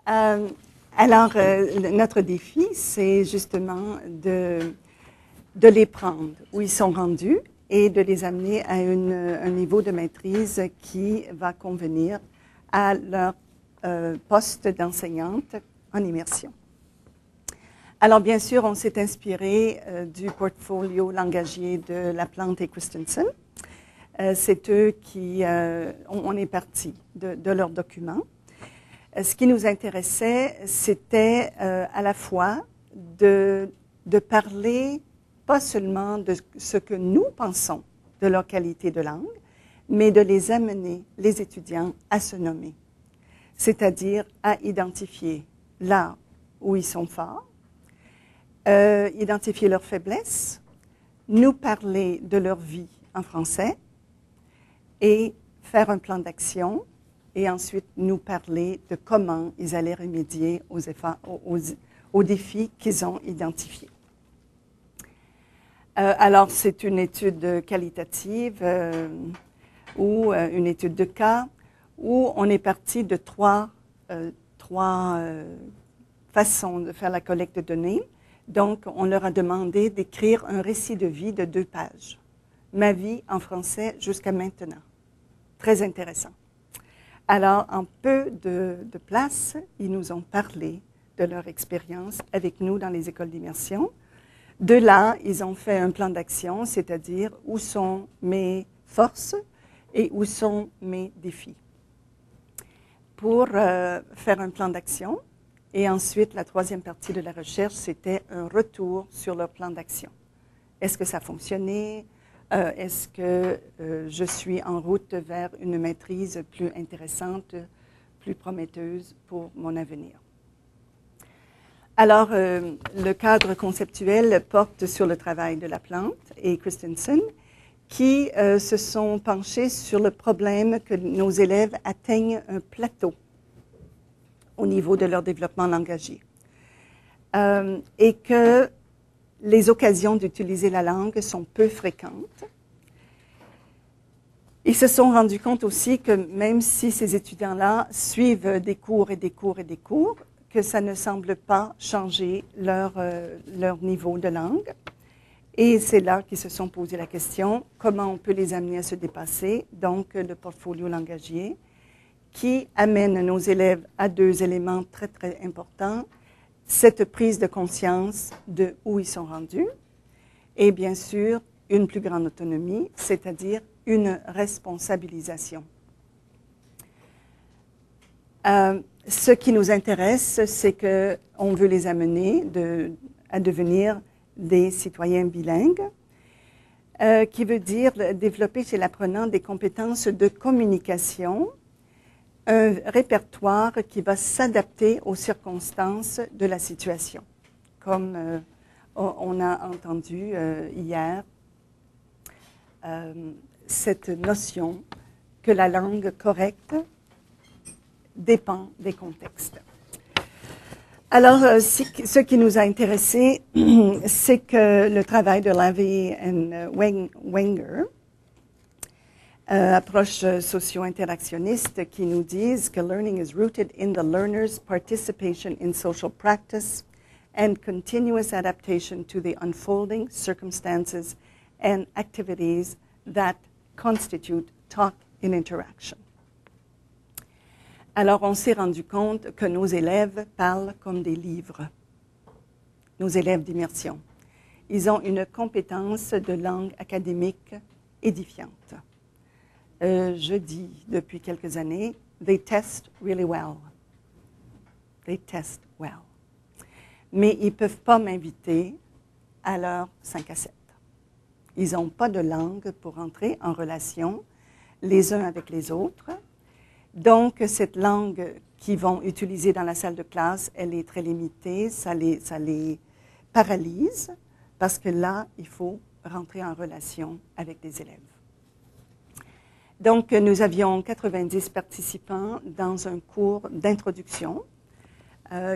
Notre défi, c'est justement de les prendre où ils sont rendus et de les amener à un niveau de maîtrise qui va convenir à leur poste d'enseignante en immersion. Alors, bien sûr, on s'est inspiré du portfolio langagier de Laplante et Christensen. C'est eux qui... on est parti de leurs documents. Ce qui nous intéressait, c'était à la fois de parler pas seulement de ce que nous pensons de leur qualité de langue, mais de les amener, les étudiants, à se nommer, c'est-à-dire à identifier là où ils sont forts, identifier leurs faiblesses, nous parler de leur vie en français et faire un plan d'action et ensuite nous parler de comment ils allaient remédier aux défis qu'ils ont identifiés. Alors, c'est une étude qualitative ou une étude de cas où on est parti de trois façons de faire la collecte de données. Donc, on leur a demandé d'écrire un récit de vie de 2 pages. Ma vie en français jusqu'à maintenant. Très intéressant. Alors, en peu de place, ils nous ont parlé de leur expérience avec nous dans les écoles d'immersion. De là, ils ont fait un plan d'action, c'est-à-dire où sont mes forces et où sont mes défis. Pour faire un plan d'action, et ensuite, la troisième partie de la recherche, c'était un retour sur leur plan d'action. Est-ce que ça a fonctionné? Est-ce que je suis en route vers une maîtrise plus intéressante, plus prometteuse pour mon avenir? Alors, le cadre conceptuel porte sur le travail de Laplante et Christensen, qui se sont penchés sur le problème que nos élèves atteignent un plateau au niveau de leur développement langagier. Et que les occasions d'utiliser la langue sont peu fréquentes. Ils se sont rendus compte aussi que même si ces étudiants-là suivent des cours et des cours et des cours, que ça ne semble pas changer leur niveau de langue. Et c'est là qu'ils se sont posé la question, comment on peut les amener à se dépasser? Donc, le portfolio langagier, qui amène nos élèves à 2 éléments très, très importants. Cette prise de conscience de où ils sont rendus et bien sûr une plus grande autonomie, c'est-à-dire une responsabilisation. Ce qui nous intéresse, c'est qu'on veut les amener à devenir des citoyens bilingues, qui veut dire développer chez l'apprenant des compétences de communication, un répertoire qui va s'adapter aux circonstances de la situation. Comme on a entendu hier, cette notion que la langue correcte dépend des contextes. Alors, ce qui nous a intéressé, c'est que le travail de Lavey et Wenger, approche socio-interactionniste qui nous disent que learning is rooted in the learner's participation in social practice and continuous adaptation to the unfolding circumstances and activities that constitute talk in interaction. Alors, on s'est rendu compte que nos élèves parlent comme des livres, nos élèves d'immersion. Ils ont une compétence de langue académique édifiante. Je dis depuis quelques années, they test really well. They test well. Mais ils ne peuvent pas m'inviter à leur 5 à 7. Ils n'ont pas de langue pour entrer en relation les uns avec les autres. Donc, cette langue qu'ils vont utiliser dans la salle de classe, elle est très limitée, ça les paralyse, parce que là, il faut rentrer en relation avec des élèves. Donc, nous avions 90 participants dans un cours d'introduction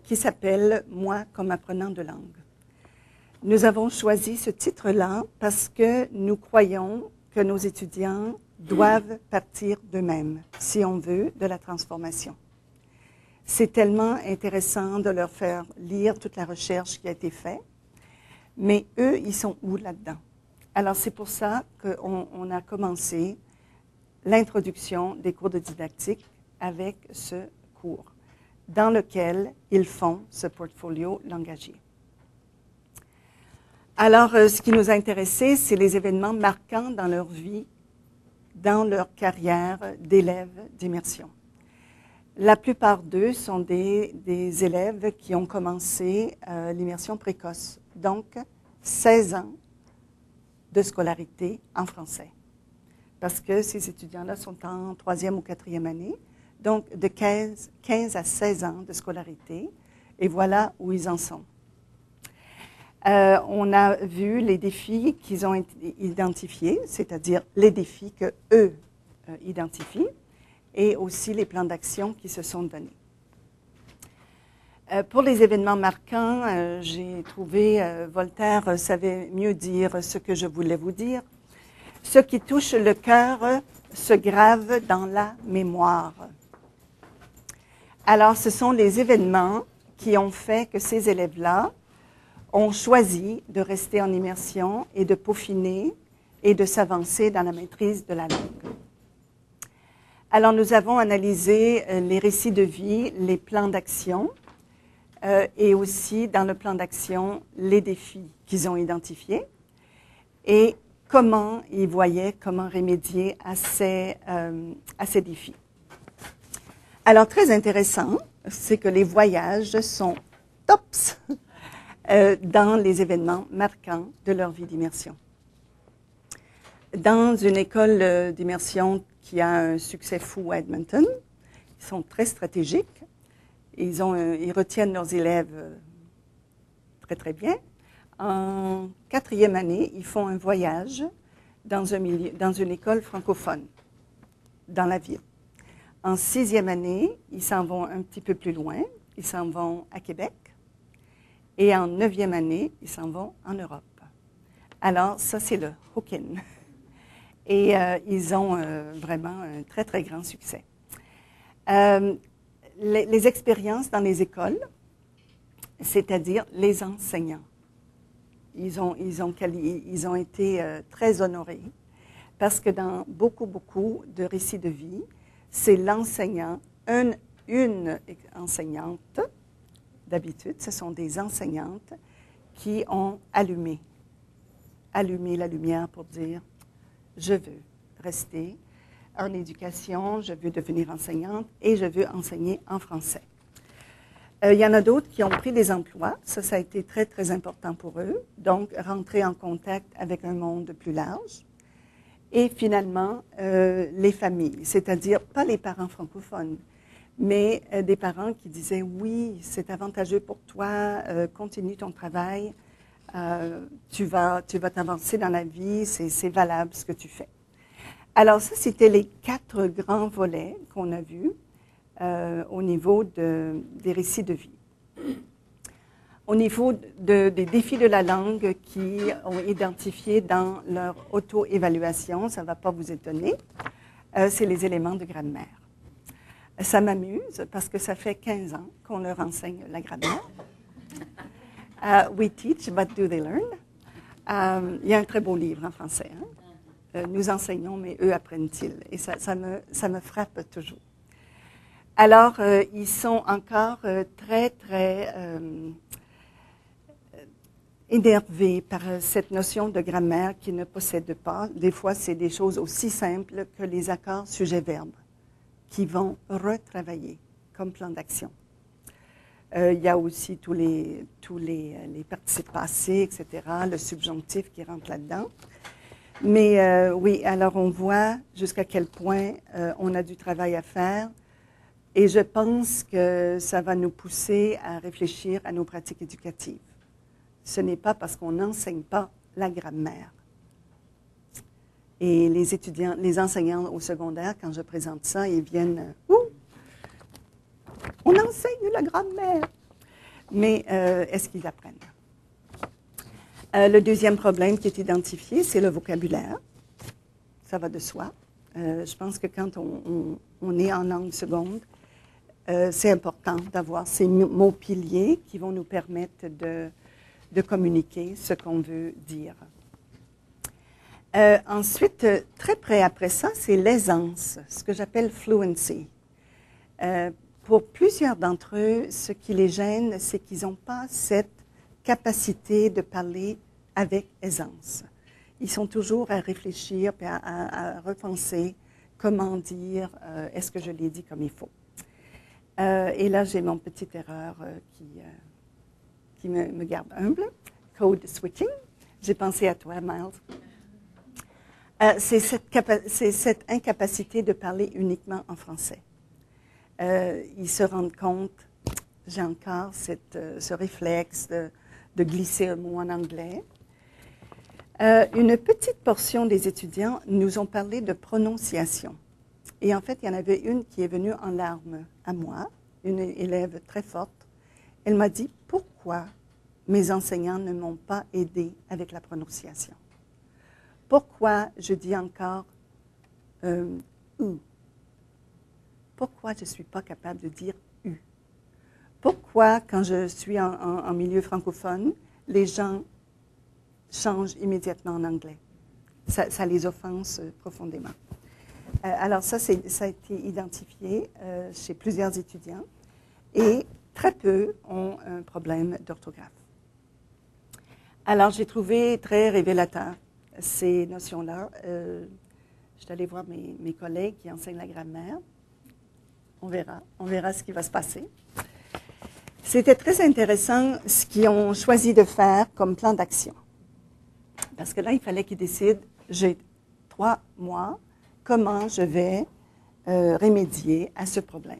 qui s'appelle « Moi comme apprenant de langue ». Nous avons choisi ce titre-là parce que nous croyons que nos étudiants doivent partir d'eux-mêmes, si on veut, de la transformation. C'est tellement intéressant de leur faire lire toute la recherche qui a été faite, mais eux, ils sont où là-dedans? Alors, c'est pour ça qu'on a commencé l'introduction des cours de didactique avec ce cours, dans lequel ils font ce portfolio langagier. Alors, ce qui nous a intéressé, c'est les événements marquants dans leur vie, dans leur carrière d'élèves d'immersion. La plupart d'eux sont des élèves qui ont commencé l'immersion précoce, donc 16 ans de scolarité en français. Parce que ces étudiants-là sont en 3e ou 4e année, donc de 15 à 16 ans de scolarité, et voilà où ils en sont. On a vu les défis qu'ils ont identifiés, c'est-à-dire les défis qu'eux identifient, et aussi les plans d'action qui se sont donnés. Pour les événements marquants, j'ai trouvé Voltaire savait mieux dire ce que je voulais vous dire. Ce qui touche le cœur se grave dans la mémoire. Alors, ce sont les événements qui ont fait que ces élèves-là ont choisi de rester en immersion et de peaufiner et de s'avancer dans la maîtrise de la langue. Alors, nous avons analysé les récits de vie, les plans d'action et aussi, dans le plan d'action, les défis qu'ils ont identifiés et comment ils voyaient comment remédier à ces défis. Alors, très intéressant, c'est que les voyages sont tops dans les événements marquants de leur vie d'immersion. Dans une école d'immersion qui a un succès fou à Edmonton, ils sont très stratégiques. Ils retiennent leurs élèves très, très bien. En 4e année, ils font un voyage dans une école francophone, dans la ville. En 6e année, ils s'en vont un petit peu plus loin. Ils s'en vont à Québec. Et en 9e année, ils s'en vont en Europe. Alors, ça, c'est le Hawken. Et ils ont vraiment un très, très grand succès. Les expériences dans les écoles, c'est-à-dire les enseignants. Ils ont été très honorés parce que dans beaucoup de récits de vie, c'est l'enseignant, une enseignante, d'habitude, ce sont des enseignantes qui ont allumé la lumière pour dire « je veux rester en éducation, je veux devenir enseignante et je veux enseigner en français ». Il y en a d'autres qui ont pris des emplois. Ça a été très, très important pour eux. Donc, rentrer en contact avec un monde plus large. Et finalement, les familles, c'est-à-dire pas les parents francophones, mais des parents qui disaient « oui, c'est avantageux pour toi, continue ton travail, tu vas t'avancer dans la vie, c'est valable ce que tu fais ». Alors ça, c'était les 4 grands volets qu'on a vus au niveau des récits de vie. Au niveau des défis de la langue qui ont identifié dans leur auto-évaluation, ça ne va pas vous étonner, c'est les éléments de grammaire. Ça m'amuse parce que ça fait 15 ans qu'on leur enseigne la grammaire. We teach, but do they learn? Il y a un très beau livre en français. Hein? Nous enseignons, mais eux apprennent-ils? Et ça me frappe toujours. Alors, ils sont encore très, très énervés par cette notion de grammaire qu'ils ne possèdent pas. Des fois, c'est des choses aussi simples que les accords sujet-verbe qui vont retravailler comme plan d'action. Il y a aussi tous les participes passés, etc., le subjonctif qui rentre là-dedans. Mais oui, alors on voit jusqu'à quel point on a du travail à faire. Et je pense que ça va nous pousser à réfléchir à nos pratiques éducatives. Ce n'est pas parce qu'on n'enseigne pas la grammaire. Et les étudiants, les enseignants au secondaire, quand je présente ça, ils viennent « Ouh, on enseigne la grammaire !» Mais est-ce qu'ils apprennent? Le deuxième problème qui est identifié, c'est le vocabulaire. Ça va de soi. Je pense que quand on est en langue seconde, c'est important d'avoir ces mots piliers qui vont nous permettre de communiquer ce qu'on veut dire. Ensuite, très près après ça, c'est l'aisance, ce que j'appelle fluency. Pour plusieurs d'entre eux, ce qui les gêne, c'est qu'ils n'ont pas cette capacité de parler avec aisance. Ils sont toujours à réfléchir et à repenser comment dire, est-ce que je l'ai dit comme il faut. Et là, j'ai mon petite erreur qui me garde humble. Code switching. J'ai pensé à toi, Miles. C'est cette incapacité de parler uniquement en français. Ils se rendent compte, j'ai encore ce réflexe de glisser un mot en anglais. Une petite portion des étudiants nous ont parlé de prononciation. Et en fait, il y en avait une qui est venue en larmes à moi, une élève très forte. Elle m'a dit, pourquoi mes enseignants ne m'ont pas aidée avec la prononciation? Pourquoi je dis encore ou? Pourquoi je ne suis pas capable de dire u? Pourquoi, quand je suis en milieu francophone, les gens changent immédiatement en anglais? Ça les offense profondément. Alors ça a été identifié chez plusieurs étudiants et très peu ont un problème d'orthographe. Alors j'ai trouvé très révélateur ces notions-là. Je suis allée voir mes collègues qui enseignent la grammaire. On verra ce qui va se passer. C'était très intéressant ce qu'ils ont choisi de faire comme plan d'action. Parce que là, il fallait qu'ils décident, j'ai 3 mois, comment je vais remédier à ce problème.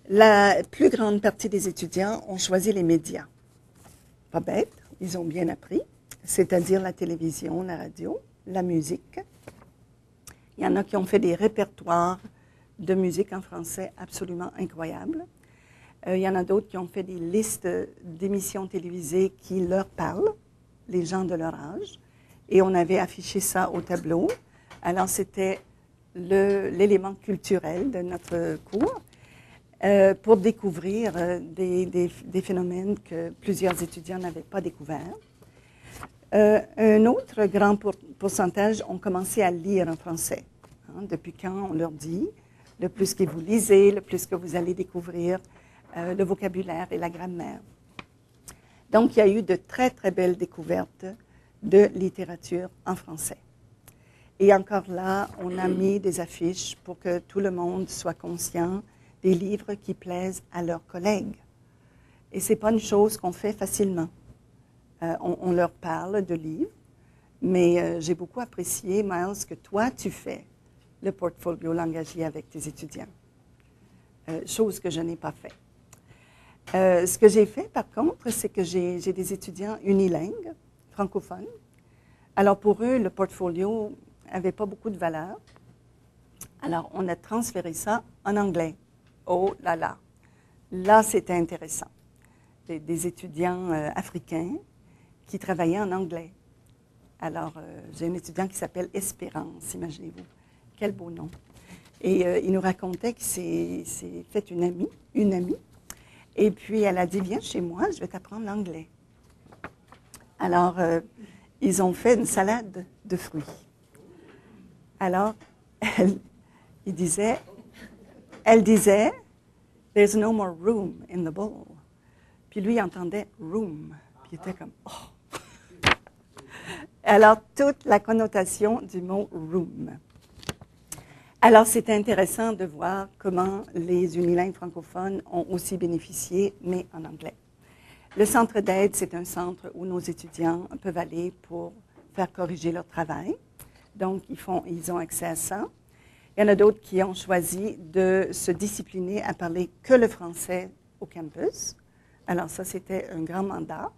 La plus grande partie des étudiants ont choisi les médias. Pas bête, ils ont bien appris, c'est-à-dire la télévision, la radio, la musique. Il y en a qui ont fait des répertoires de musique en français absolument incroyables. Il y en a d'autres qui ont fait des listes d'émissions télévisées qui leur parlent, les gens de leur âge, et on avait affiché ça au tableau. Alors, c'était l'élément culturel de notre cours pour découvrir des phénomènes que plusieurs étudiants n'avaient pas découverts. Un autre grand pourcentage ont commencé à lire en français. Hein, depuis quand on leur dit, le plus que vous lisez, le plus que vous allez découvrir le vocabulaire et la grammaire. Donc, il y a eu de très, très belles découvertes de littérature en français. Et encore là, on a mis des affiches pour que tout le monde soit conscient des livres qui plaisent à leurs collègues. Et ce n'est pas une chose qu'on fait facilement. On leur parle de livres, mais j'ai beaucoup apprécié, Miles, que toi, tu fais le portfolio langagier avec tes étudiants. Chose que je n'ai pas fait. Ce que j'ai fait, par contre, c'est que j'ai des étudiants unilingues, francophones. Alors, pour eux, le portfolio n'avait pas beaucoup de valeur. Alors, on a transféré ça en anglais. Oh là là! Là, c'était intéressant. Des étudiants africains qui travaillaient en anglais. Alors, j'ai un étudiant qui s'appelle Espérance, imaginez-vous. Quel beau nom. Et il nous racontait qu'il s'est fait une amie. Et puis, elle a dit, viens chez moi, je vais t'apprendre l'anglais. Alors, ils ont fait une salade de fruits. Alors, elle disait, there's no more room in the bowl. Puis lui, il entendait room. Puis il était comme, oh. Alors, toute la connotation du mot room. Alors, c'est intéressant de voir comment les unilingues francophones ont aussi bénéficié, mais en anglais. Le centre d'aide, c'est un centre où nos étudiants peuvent aller pour faire corriger leur travail. Donc, ils ont accès à ça. Il y en a d'autres qui ont choisi de se discipliner à parler que le français au campus. Alors, ça, c'était un grand mandat,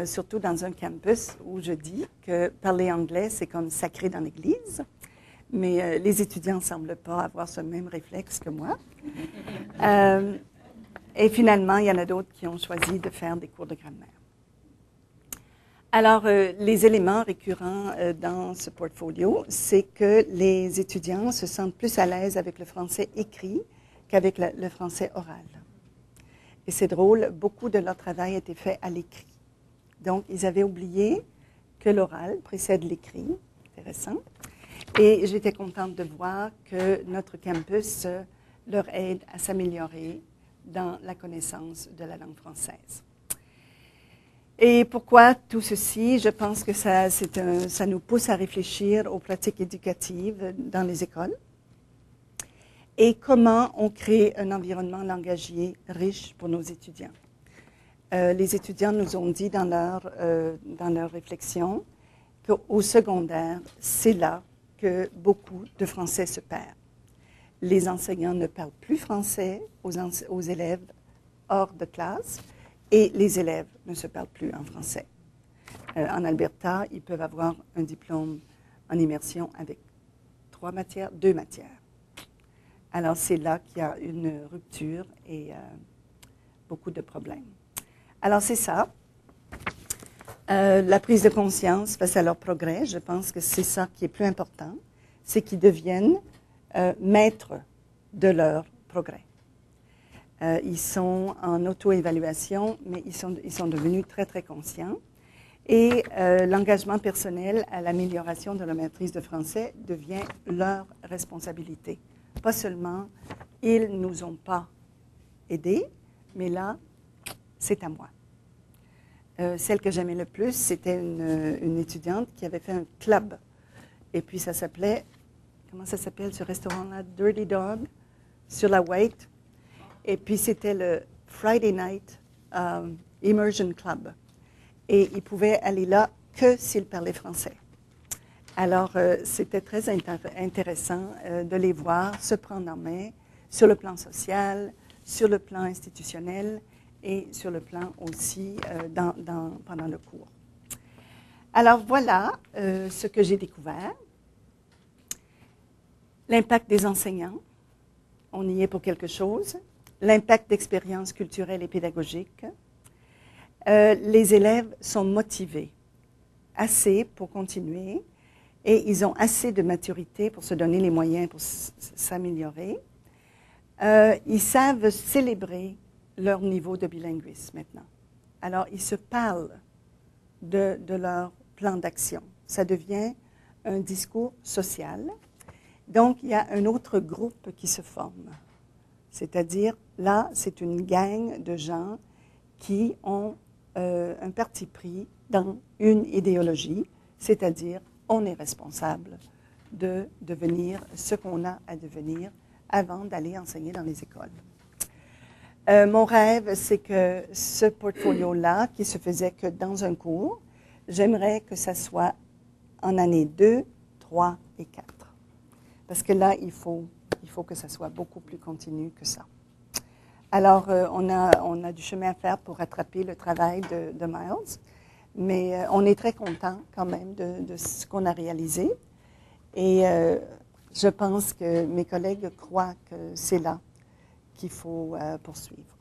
surtout dans un campus où je dis que parler anglais, c'est comme sacré dans l'Église. Mais les étudiants ne semblent pas avoir ce même réflexe que moi. Et finalement, il y en a d'autres qui ont choisi de faire des cours de grammaire. Alors, les éléments récurrents dans ce portfolio, c'est que les étudiants se sentent plus à l'aise avec le français écrit qu'avec le français oral. Et c'est drôle, beaucoup de leur travail a été fait à l'écrit. Donc, ils avaient oublié que l'oral précède l'écrit. Intéressant. Et j'étais contente de voir que notre campus leur aide à s'améliorer dans la connaissance de la langue française. Et pourquoi tout ceci? Je pense que ça nous pousse à réfléchir aux pratiques éducatives dans les écoles et comment on crée un environnement langagier riche pour nos étudiants. Les étudiants nous ont dit dans leur réflexion qu'au secondaire, c'est là que beaucoup de français se perd. Les enseignants ne parlent plus français aux élèves hors de classe et les élèves ne se parlent plus en français. En Alberta, ils peuvent avoir un diplôme en immersion avec 2 matières. Alors, c'est là qu'il y a une rupture et beaucoup de problèmes. Alors, c'est ça. La prise de conscience face à leur progrès, je pense que c'est ça qui est plus important, c'est qu'ils deviennent maîtres de leur progrès. Ils sont en auto-évaluation, mais ils sont devenus très, très conscients. Et l'engagement personnel à l'amélioration de la maîtrise de français devient leur responsabilité. Pas seulement, ils ne nous ont pas aidés, mais là, c'est à moi. Celle que j'aimais le plus, c'était une étudiante qui avait fait un club. Et puis ça s'appelait, comment ça s'appelle ce restaurant-là? Dirty Dog, sur la White. Et puis c'était le Friday Night Immersion Club. Et ils pouvaient aller là que s'ils parlaient français. Alors c'était très intéressant de les voir se prendre en main sur le plan social, sur le plan institutionnel, et sur le plan aussi pendant le cours. Alors voilà ce que j'ai découvert. L'impact des enseignants, on y est pour quelque chose. L'impact d'expériences culturelles et pédagogiques. Les élèves sont motivés, assez pour continuer, et ils ont assez de maturité pour se donner les moyens pour s'améliorer. Ils savent célébrer leur niveau de bilinguisme maintenant. Alors, ils se parlent de leur plan d'action. Ça devient un discours social. Donc, il y a un autre groupe qui se forme. C'est-à-dire, là, c'est une gang de gens qui ont un parti pris dans une idéologie, c'est-à-dire, on est responsable de devenir ce qu'on a à devenir avant d'aller enseigner dans les écoles. Mon rêve, c'est que ce portfolio-là, qui se faisait que dans un cours, j'aimerais que ça soit en année 2, 3 et 4. Parce que là, il faut que ça soit beaucoup plus continu que ça. Alors, on a du chemin à faire pour rattraper le travail de Miles, mais on est très content quand même de ce qu'on a réalisé. Et je pense que mes collègues croient que c'est là qu'il faut poursuivre.